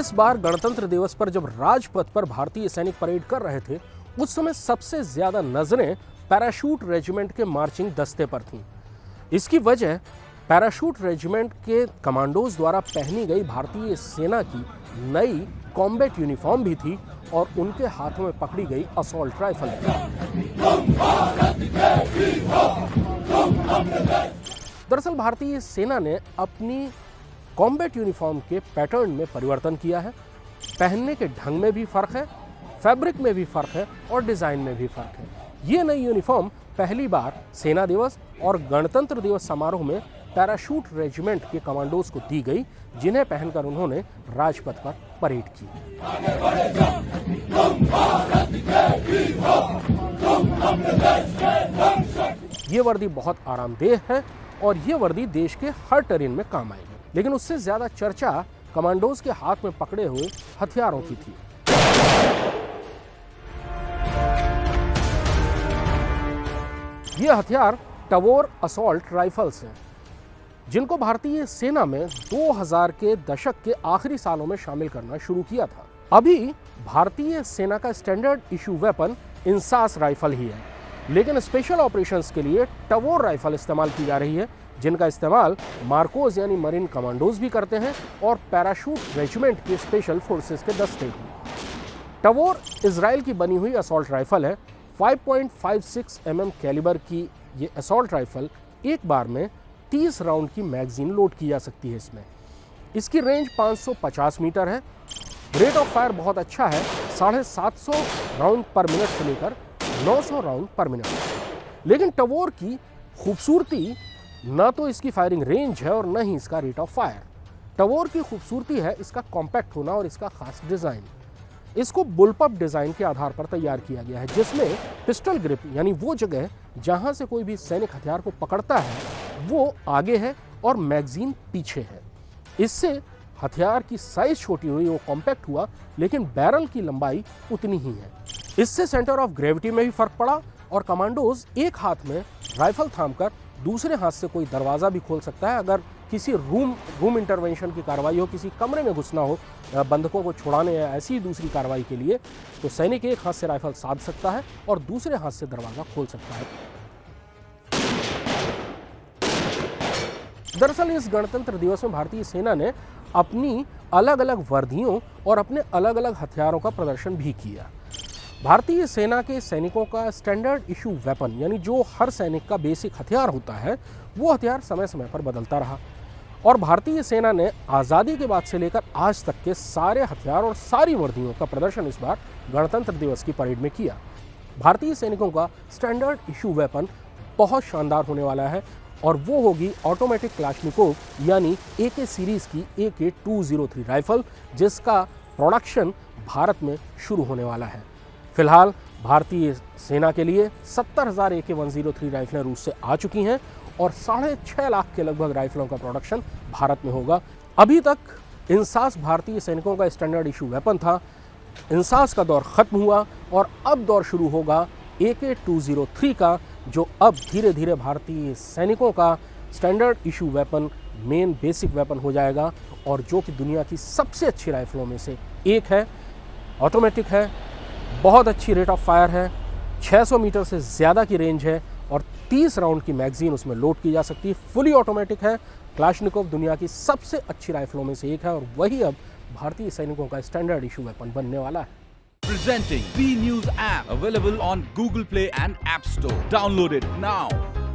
इस बार गणतंत्र दिवस पर जब राजपथ पर भारतीय सैनिक परेड कर रहे थे, उस समय सबसे ज्यादा नजरें पैराशूट रेजिमेंट के मार्चिंग दस्ते पर थीं। इसकी वजह पैराशूट रेजिमेंट के कमांडोज द्वारा पहनी गई भारतीय सेना की नई कॉम्बैट यूनिफॉर्म भी थी और उनके हाथों में पकड़ी गई असॉल्ट राइफल भी। दरअसल भारतीय सेना ने अपनी कॉम्बैट यूनिफॉर्म के पैटर्न में परिवर्तन किया है। पहनने के ढंग में भी फर्क है, फैब्रिक में भी फर्क है और डिजाइन में भी फर्क है। ये नई यूनिफॉर्म पहली बार सेना दिवस और गणतंत्र दिवस समारोह में पैराशूट रेजिमेंट के कमांडोज को दी गई, जिन्हें पहनकर उन्होंने राजपथ पर परेड की। ये वर्दी बहुत आरामदेह है और ये वर्दी देश के हर टेरेन में काम आएगी। लेकिन उससे ज्यादा चर्चा कमांडोज के हाथ में पकड़े हुए हथियारों की थी। ये हथियार टवोर असॉल्ट राइफल्स हैं, जिनको भारतीय सेना में 2000 के दशक के आखिरी सालों में शामिल करना शुरू किया था। अभी भारतीय सेना का standard issue weapon INSAS rifle ही है, लेकिन स्पेशल ऑपरेशंस के लिए टवोर राइफल इस्तेमाल की जा रही है, जिनका इस्तेमाल मार्कोस यानी मरीन कमांडोज भी करते हैं और पैराशूट रेजिमेंट के स्पेशल फोर्सेस के दस्ते भी। टवोर इजराइल की बनी हुई असॉल्ट राइफल है। 5.56 mm कैलिबर की ये असॉल्ट राइफल एक बार में 30 राउंड की मैगजीन लोड की जा सकती है। इसकी रेंज 550 मीटर है। रेट ऑफ फायर बहुत अच्छा है, 750 राउंड पर मिनट से लेकर 900 राउंड पर मिनट। लेकिन टवोर की खूबसूरती न तो इसकी फायरिंग रेंज है और न ही इसका रेट ऑफ फायर। टवोर की खूबसूरती है इसका कॉम्पैक्ट होना और इसका खास डिजाइन। इसको बुलपअप डिजाइन के आधार पर तैयार किया गया है, जिसमें पिस्टल ग्रिप यानी वो जगह जहां से कोई भी सैनिक हथियार को पकड़ता है वो आगे है और मैगजीन पीछे है। इससे हथियार की साइज छोटी हुई, वो कॉम्पैक्ट हुआ, लेकिन बैरल की लंबाई उतनी ही है। इससे सेंटर ऑफ ग्रेविटी में भी फर्क पड़ा और कमांडोज एक हाथ में राइफल थामकर दूसरे हाथ से कोई दरवाजा भी खोल सकता है। अगर किसी रूम इंटरवेंशन की कार्रवाई हो, किसी कमरे में घुसना हो बंधकों को छुड़ाने या ऐसी दूसरी कार्रवाई के लिए, तो सैनिक एक हाथ से राइफल साध सकता है और दूसरे हाथ से दरवाजा खोल सकता है। दरअसल इस गणतंत्र दिवस में भारतीय सेना ने अपनी अलग अलग वर्दियों और अपने अलग अलग हथियारों का प्रदर्शन भी किया। भारतीय सेना के सैनिकों का स्टैंडर्ड इशू वेपन यानी जो हर सैनिक का बेसिक हथियार होता है, वो हथियार समय समय पर बदलता रहा और भारतीय सेना ने आज़ादी के बाद से लेकर आज तक के सारे हथियार और सारी वर्दियों का प्रदर्शन इस बार गणतंत्र दिवस की परेड में किया। भारतीय सैनिकों का स्टैंडर्ड इशू वेपन बहुत शानदार होने वाला है और वो होगी ऑटोमेटिक क्लाशनिकोव यानी AK सीरीज की AK-203 राइफल, जिसका प्रोडक्शन भारत में शुरू होने वाला है। फिलहाल भारतीय सेना के लिए 70,000 AK-103 राइफलें रूस से आ चुकी हैं और 6.5 लाख के लगभग राइफलों का प्रोडक्शन भारत में होगा। अभी तक इंसास भारतीय सैनिकों का स्टैंडर्ड इशू वेपन था। इंसास का दौर खत्म हुआ और अब दौर शुरू होगा AK-203 का, जो अब धीरे धीरे भारतीय सैनिकों का standard issue weapon, main basic weapon हो जाएगा और जो कि दुनिया की सबसे अच्छी राइफलों में से एक है। ऑटोमेटिक है, बहुत अच्छी रेट ऑफ फायर है, 600 मीटर से ज़्यादा की रेंज है और 30 राउंड की मैगजीन उसमें लोड की जा सकती है। फुली ऑटोमेटिक है। क्लाशनिकोव दुनिया की सबसे अच्छी राइफलों में से एक है और वही अब भारतीय सैनिकों का स्टैंडर्ड इशू वेपन बनने वाला है। Presenting B News app available on Google Play and App Store. Download it now.